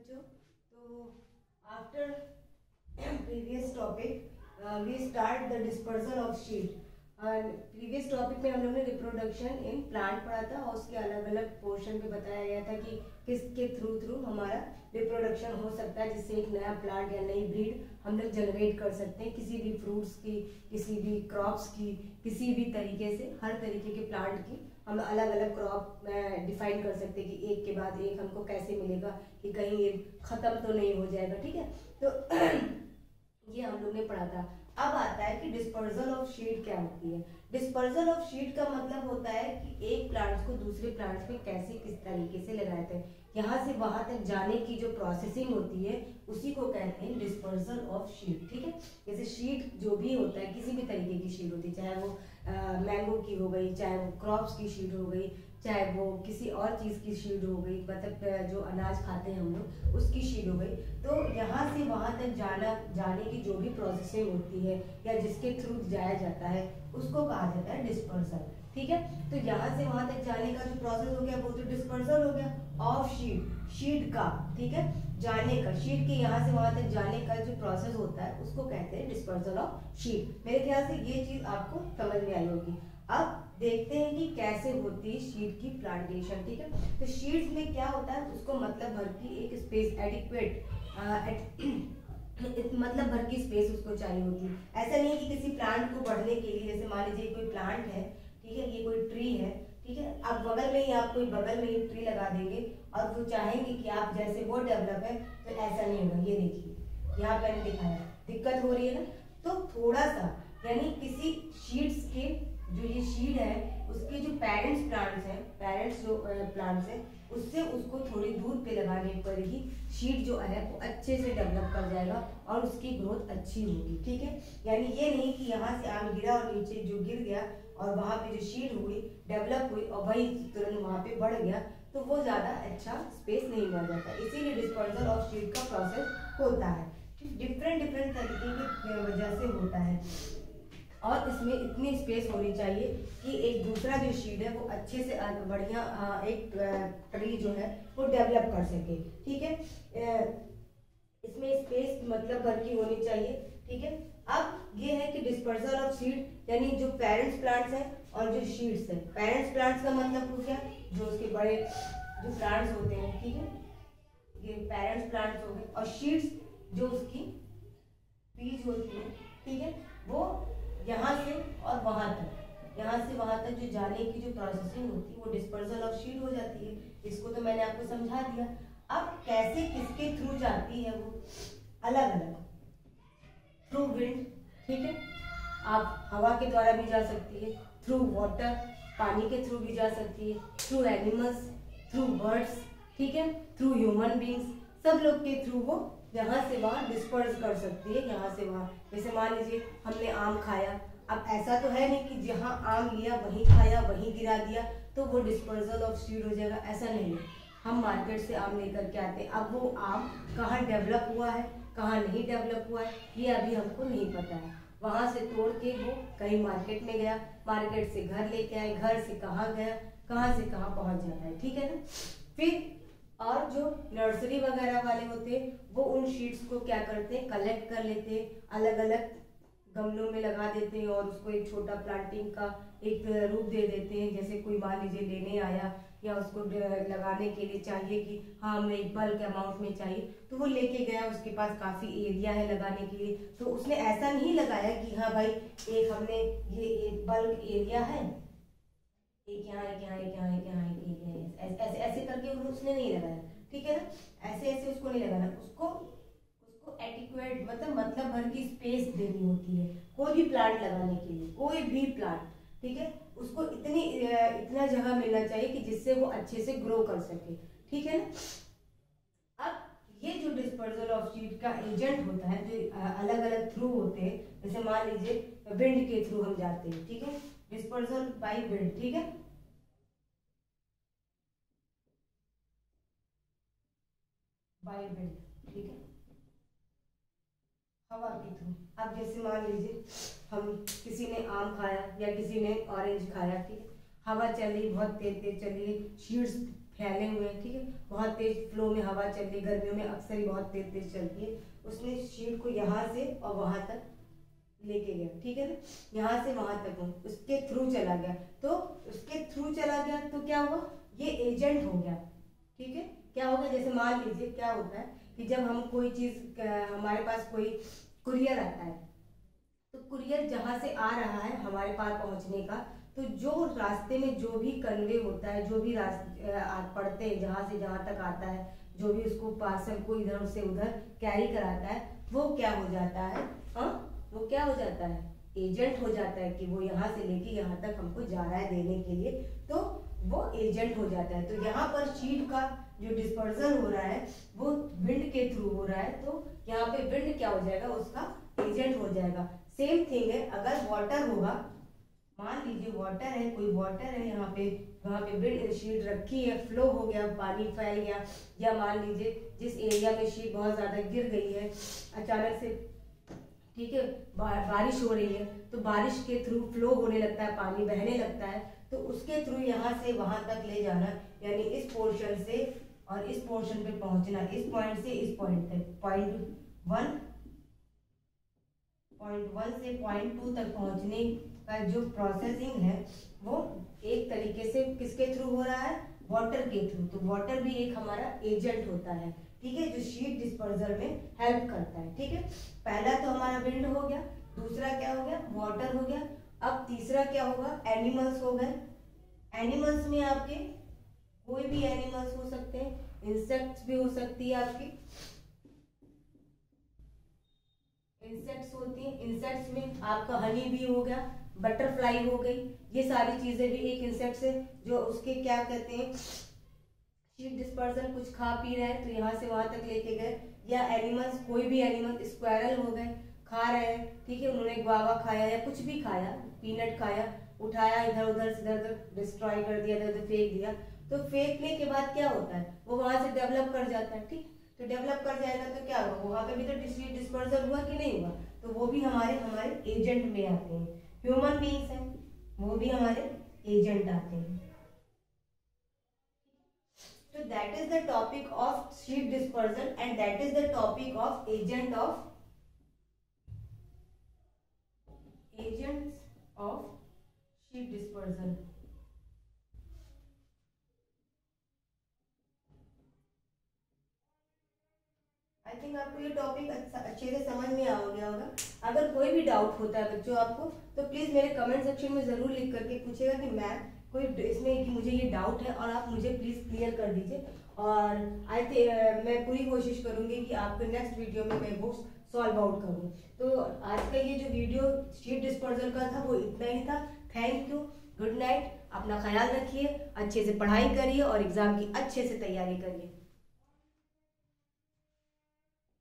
बच्चों, तो after previous topic we start the dispersal of sheet. Previous topic में हम लोग ने रिप्रोडक्शन इन प्लांट पढ़ा था और उसके अलग अलग पोर्शन पे बताया गया था कि किसके थ्रू हमारा रिप्रोडक्शन हो सकता है, जिससे एक नया प्लांट या नई ब्रीड हम लोग जनरेट कर सकते हैं, किसी भी फ्रूट्स की, किसी भी क्रॉप्स की, किसी भी तरीके से, हर तरीके के प्लांट की हम अलग अलग क्रॉप डिफाइन कर सकते हैं कि एक के बाद एक हमको कैसे मिलेगा, कि कहीं ये खत्म तो नहीं हो जाएगा। ठीक है, तो ये हम लोग ने पढ़ा था। अब आता है कि डिस्पर्सल ऑफ शीट क्या होती है। डिस्पर्सल ऑफ शीट का मतलब होता है कि एक प्लांट्स को दूसरे प्लांट्स में कैसे किस तरीके से लगाए थे, यहाँ से वहां तक जाने की जो प्रोसेसिंग होती है उसी को कहते हैं डिस्पर्सल ऑफ शीट। ठीक है, जैसे शीट जो भी होता है, किसी भी तरीके की शीट होती है, चाहे वो मैंगो की हो गई, चाहे वो क्रॉप्स की शीट हो गई, चाहे वो किसी और चीज की शीट हो गई, मतलब जो अनाज खाते हैं हम लोग उसकी शीट हो गई। तो यहाँ से वहां तक जाने की जो भी प्रोसेसिंग होती है या जिसके थ्रू जाया जाता है उसको कहा जाता है डिस्पर्सल। ठीक है, तो यहाँ से वहां तक जाने का जो प्रोसेस हो गया वो तो डिस्पर्सल हो गया ऑफ शीट, शीट का। ठीक है, जाने का, शीट के यहाँ से वहां तक जाने का जो प्रोसेस होता है उसको कहते हैं डिस्पर्सल ऑफ शीट। मेरे ख्याल से ये चीज आपको समझ में आई होगी। अब देखते हैं कि कैसे होती है शीट की प्लांटेशन। ठीक है, तो शीट्स में क्या होता है, उसको मतलब भर की एक स्पेस एडिक्वेट मतलब भर की स्पेस उसको चाहिए होती है। ऐसा नहीं है कि किसी प्लांट को बढ़ने के लिए, जैसे मान लीजिए कोई प्लांट है, ठीक है, ये कोई ट्री है, ठीक है, आप बगल में ही आप कोई बगल में ही ट्री लगा देंगे और वो चाहेंगे कि आप जैसे वो डेवलप है, तो ऐसा नहीं होगा। ये देखिए यहाँ पे मैंने दिखाया, दिक्कत हो रही है ना। तो थोड़ा सा, यानी किसी शीट्स के, जो ये शीट है उसके जो पेरेंट्स प्लांट्स हैं, पेरेंट्स जो प्लांट्स हैं, उससे उसको थोड़ी दूर पे लगाने पर ही शीट जो है वो अच्छे से डेवलप कर जाएगा और उसकी ग्रोथ अच्छी होगी। ठीक है, यानी ये नहीं कि यहाँ से आम गिरा और नीचे जो गिर गया और वहां पे जो शीट हुई डेवलप हुई और वही तुरंत वहां पे बढ़ गया, तो वो ज्यादा अच्छा स्पेस नहीं मिल जाता। इसीलिए डिस्पर्सल ऑफ शीट का प्रोसेस होता है, डिफरेंट तरीके की वजह से होता है। और इसमें इतनी स्पेस होनी चाहिए कि एक दूसरा जो शीट है वो अच्छे से बढ़िया एक ट्री जो है वो डेवलप कर सके। ठीक है, इसमें स्पेस मतलब भर की होनी चाहिए। ठीक है, अब ये है कि डिस्पर्सल ऑफ सीड, यानी जो पेरेंट्स प्लांट्स हैं और जो शीट्स हैं। पेरेंट्स प्लांट्स का मतलब हो गया जो उसके बड़े जो प्लांट्स होते हैं, ठीक है, ये पेरेंट्स प्लांट्स हो गए, और शीट्स जो उसकी बीज होती है, ठीक है, वो यहाँ से और वहां तक, यहाँ से वहां तक जो जाने की जो प्रोसेसिंग होती है वो डिस्पर्सल ऑफ शीट हो जाती है। इसको तो मैंने आपको समझा दिया। अब कैसे किसके थ्रू जाती है वो अलग अलग, थ्रू विंड, ठीक है, आप हवा के द्वारा भी जा सकती है, थ्रू वाटर, पानी के थ्रू भी जा सकती है, थ्रू एनिमल्स, थ्रू बर्ड्स, ठीक है, थ्रू ह्यूमन बींग्स, सब लोग के थ्रू वो यहाँ से वहाँ डिस्पर्स कर सकती है, यहाँ से वहाँ। जैसे मान लीजिए हमने आम खाया, अब ऐसा तो है नहीं कि जहाँ आम लिया वहीं खाया वहीं गिरा दिया तो वो डिस्पर्सल ऑफ सीड हो जाएगा, ऐसा नहीं है। हम मार्केट से आम लेकर के आते हैं, अब वो आम कहाँ डेवलप हुआ है कहाँ नहीं डेवलप हुआ है ये अभी हमको नहीं पता है। वहां से तोड़ के वो कहीं मार्केट में गया, मार्केट से घर लेके आए, घर से कहाँ गया, कहाँ से कहाँ पहुंच जाता है। ठीक है ना। फिर और जो नर्सरी वगैरह वाले होते हैं वो उन शीट्स को क्या करते हैं, कलेक्ट कर लेते हैं, अलग अलग गमलों में लगा देते हैं और उसको एक छोटा प्लांटिंग का एक रूप दे देते हैं। जैसे कोई मान लीजिए लेने आया या उसको लगाने के लिए चाहिए कि हाँ हमें एक बल्क अमाउंट में चाहिए, तो वो लेके गया, उसके पास काफी एरिया है लगाने के लिए, तो उसने ऐसा नहीं लगाया कि हाँ भाई एक हमने ये एक बल्क एरिया है, एक यहाँ एक यहाँ एक यहाँ एक यहाँ एक ऐसे ऐसे करके उसने नहीं लगाया। ठीक है ना, ऐसे ऐसे उसको नहीं लगाना, उसको एडिक्वेट मतलब भर की स्पेस देनी होती है कोई भी प्लांट लगाने के लिए, कोई भी प्लांट, ठीक है, उसको इतना जगह मिलना चाहिए कि जिससे वो अच्छे से ग्रो कर सके। ठीक है ना। अब ये जो डिस्पर्सल ऑफ सीड का एजेंट होता है, जो अलग अलग थ्रू होते हैं, जैसे मान लीजिए विंड के थ्रू हम जाते हैं, ठीक है, डिस्पर्सल बाय विंड, ठीक है, बाय विंड, ठीक है, हवा के थ्रू। अब जैसे मान लीजिए हम किसी ने आम खाया या किसी ने ऑरेंज खाया, ठीक है, हवा चली बहुत तेज तेज चली, शीट्स फैले हुए हैं, ठीक है, बहुत तेज फ्लो में हवा चल रही है, गर्मियों में अक्सर ही बहुत तेज तेज चलती है। उसने शीट को यहाँ से और वहां तक लेके गया, ठीक है ना, यहाँ से वहां तक उसके थ्रू चला गया। तो उसके थ्रू चला गया तो क्या हुआ, ये एजेंट हो गया, ठीक है। क्या होगा, जैसे मान लीजिए क्या होता है कि जब हम कोई चीज, हमारे पास कोई कुरियर आता है, तो कुरियर जहां से आ रहा है हमारे पास पहुंचने का, तो जो रास्ते में जो भी कन्वे होता है, जो भी पड़ते हैं, जहां से जहां तक आता है, जो भी उसको पार्सल को इधर से उधर कैरी कराता है, वो क्या हो जाता है, वो क्या हो जाता है, एजेंट हो जाता है कि वो यहाँ से लेके यहाँ तक हमको जा रहा है देने के लिए, तो वो एजेंट हो जाता है। तो यहाँ पर शीट का जो डिस्पर्जन हो रहा है वो विंड के थ्रू हो रहा है, तो यहाँ पे विंड क्या हो जाएगा, उसका एजेंट हो जाएगा। सेम थिंग है, अगर वाटर होगा, मान लीजिए वाटर है, कोई वाटर है यहाँ पे, वहां पे विंड शीट रखी है, फ्लो हो गया, पानी फैल गया, या मान लीजिए जिस एरिया में शीट बहुत ज्यादा गिर गई है अचानक से, ठीक है, बारिश हो रही है, तो बारिश के थ्रू फ्लो होने लगता है, पानी बहने लगता है, तो उसके थ्रू यहाँ से वहां तक ले जाना, यानी इस पोर्शन से और इस पोर्शन पे पहुंचना, इस पॉइंट से इस पॉइंट तक, पॉइंट वन से पॉइंट टू तक पहुंचने का जो प्रोसेसिंग है वो एक तरीके से किसके थ्रू हो रहा है, वाटर के थ्रू। तो वाटर भी एक हमारा एजेंट होता है, ठीक है, जो शीट डिस्पर्जल में हेल्प करता है, ठीक है। पहला तो हमारा विंड हो गया, दूसरा क्या हो गया, वाटर हो गया। अब तीसरा क्या होगा, एनिमल्स हो गए। एनिमल्स में आपके कोई भी एनिमल्स हो सकते हैं, इंसेक्ट्स भी हो सकती है आपकी, इंसेक्ट्स होती हैं, इंसेक्ट्स में आपका हनी भी हो गया, बटरफ्लाई हो गई, ये सारी चीजें भी एक इंसेक्ट्स है, जो उसके क्या कहते हैं, शीट डिस्पर्जन, कुछ खा पी रहे हैं तो यहाँ से वहां तक लेके गए। या एनिमल्स, कोई भी एनिमल, स्क्वायरल हो गए, खा रहे हैं, ठीक है, उन्होंने गुआवा खाया या कुछ भी खाया, पीनट खाया, उठाया, इधर उधर से इधर उधर डिस्ट्रॉय कर दिया, इधर उधर फेंक दिया, तो फेंकने के बाद क्या होता है, वो वहां से डेवलप कर जाता है, ठीक, तो डेवलप कर जाएगा तो क्या होगा, वहां पे भी तो डिस्पर्जल हुआ कि नहीं हुआ, तो वो भी हमारे एजेंट में आते हैं। ह्यूमन बीइंग्स हैं, वो भी हमारे एजेंट आते हैं। So that is the topic of sheet dispersal and that is the topic of agents of sheet dispersal. I think आपको ये टॉपिक अच्छे से समझ में आ गया होगा। अगर कोई भी डाउट होता है बच्चों आपको, तो प्लीज मेरे कमेंट सेक्शन में जरूर लिख करके पूछेगा कि मैम कोई इसमें कि मुझे ये डाउट है, और आप मुझे प्लीज क्लियर कर दीजिए। और मैं पूरी कोशिश करूंगी कि आपके नेक्स्ट वीडियो में मैं बुक्स सॉल्व आउट करूँ। तो आज का ये जो वीडियो शीट डिस्पर्जल का था वो इतना ही था। थैंक यू, गुड नाइट, अपना ख्याल रखिए, अच्छे से पढ़ाई करिए और एग्जाम की अच्छे से तैयारी करिए।